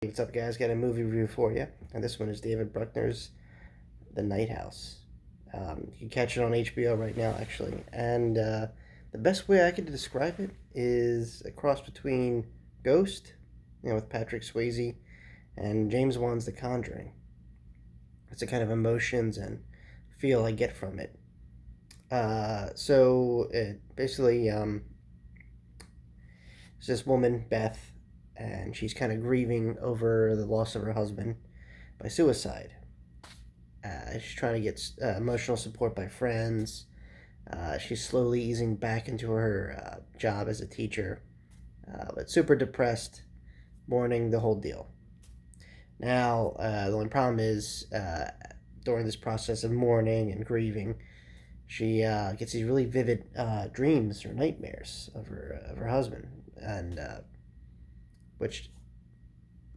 What's up, guys? Got a movie review for you, and this one is David Bruckner's The Night House. You can catch it on HBO right now, actually. And the best way I could describe it is a cross between Ghost, with Patrick Swayze, and James Wan's The Conjuring. It's the kind of emotions and feel I get from it. So it basically, it's this woman, Beth, and she's kind of grieving over the loss of her husband by suicide. She's trying to get emotional support by friends. She's slowly easing back into her job as a teacher, but super depressed, mourning the whole deal. Now, the only problem is during this process of mourning and grieving, she gets these really vivid dreams or nightmares of her husband, and which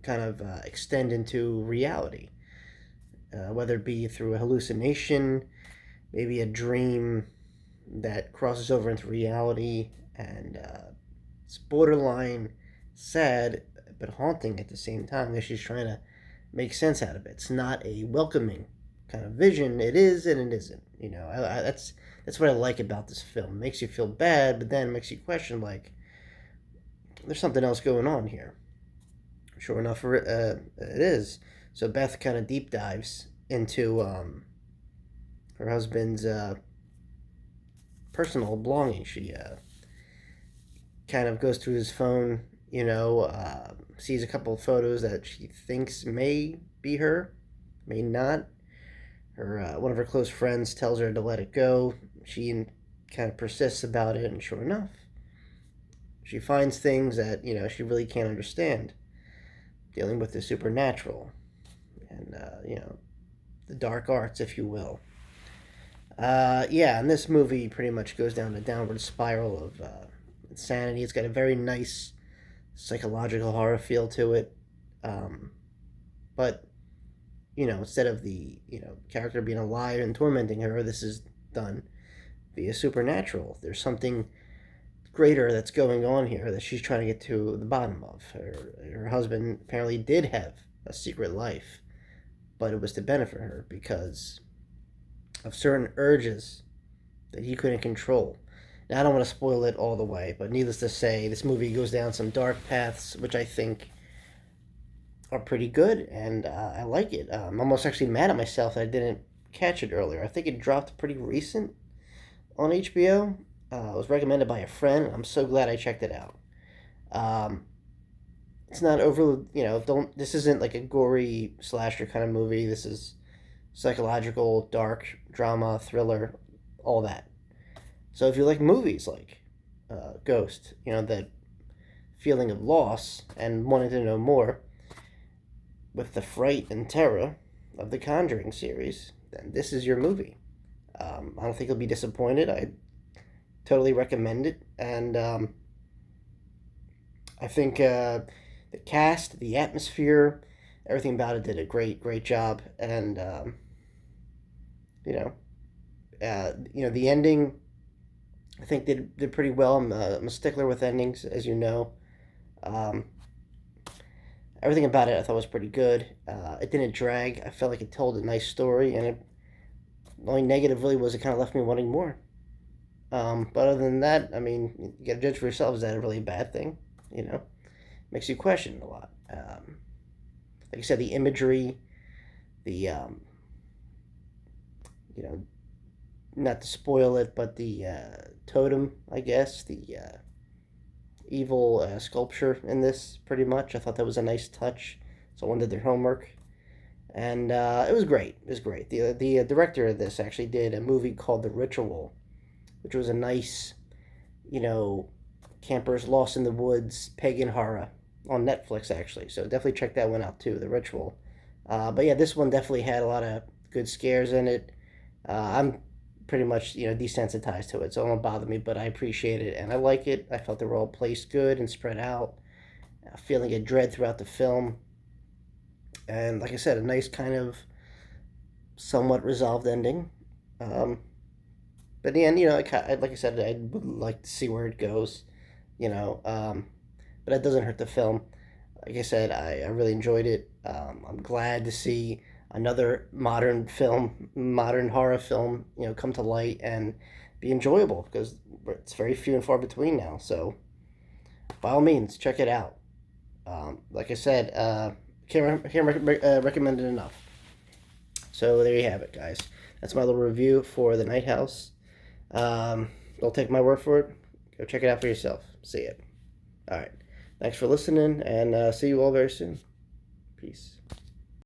kind of extend into reality, whether it be through a hallucination, maybe a dream that crosses over into reality, and it's borderline sad but haunting at the same time because she's trying to make sense out of it. It's not a welcoming kind of vision. It is and it isn't. That's what I like about this film. It makes you feel bad, but then it makes you question, like, there's something else going on here. Sure enough, it is. So Beth kind of deep dives into her husband's personal belongings. She kind of goes through his phone, sees a couple of photos that she thinks may be her, may not. Her one of her close friends tells her to let it go. She kind of persists about it, and sure enough, she finds things that she really can't understand, dealing with the supernatural and the dark arts, if you will. And this movie pretty much goes down a downward spiral of insanity. It's got a very nice psychological horror feel to it, but instead of the character being alive and tormenting her, this is done via supernatural. There's something greater that's going on here that she's trying to get to the bottom of. Her husband apparently did have a secret life, but it was to benefit her because of certain urges that he couldn't control. Now, I don't want to spoil it all the way, but needless to say, this movie goes down some dark paths, which I think are pretty good, and I like it. I'm almost actually mad at myself that I didn't catch it earlier. I think it dropped pretty recent on HBO. It was recommended by a friend. I'm so glad I checked it out. Um, it's not over, don't. This isn't like a gory slasher kind of movie. This is psychological, dark drama, thriller, all that. So if you like movies like Ghost, that feeling of loss and wanting to know more, with the fright and terror of the Conjuring series, then this is your movie. I don't think you'll be disappointed. I totally recommend it, and I think the cast, the atmosphere, everything about it did a great job, and the ending, I think did pretty well. I'm a stickler with endings, as you know. Um, Everything about it I thought was pretty good. It didn't drag. I felt like it told a nice story, and the only negative really was it kind of left me wanting more. But other than that, I mean, you got to judge for yourself. Is that a really bad thing? Makes you question a lot. Like I said, the imagery, the you know, not to spoil it, but the totem, I guess, the evil sculpture in this, pretty much. I thought that was a nice touch. Someone did their homework, and it was great. It was great. The director of this actually did a movie called The Ritual, which was a nice, you know, campers lost in the woods pagan horror on Netflix, actually. So definitely check that one out too, The Ritual. But yeah, this one definitely had a lot of good scares in it. I'm pretty much desensitized to it, so it won't bother me. But I appreciate it and I like it. I felt they were all placed good and spread out. Feeling a dread throughout the film, and like I said, a nice kind of somewhat resolved ending. Um, but in the end, like I said, I would like to see where it goes. You know, but that doesn't hurt the film. Like I said, I really enjoyed it. I'm glad to see another modern horror film, come to light and be enjoyable because it's very few and far between now. So, by all means, check it out. Like I said, can't recommend it enough. So there you have it, guys. That's my little review for The Night House. Don't take my word for it. Go check it out for yourself. See it. All right. Thanks for listening, and see you all very soon. Peace.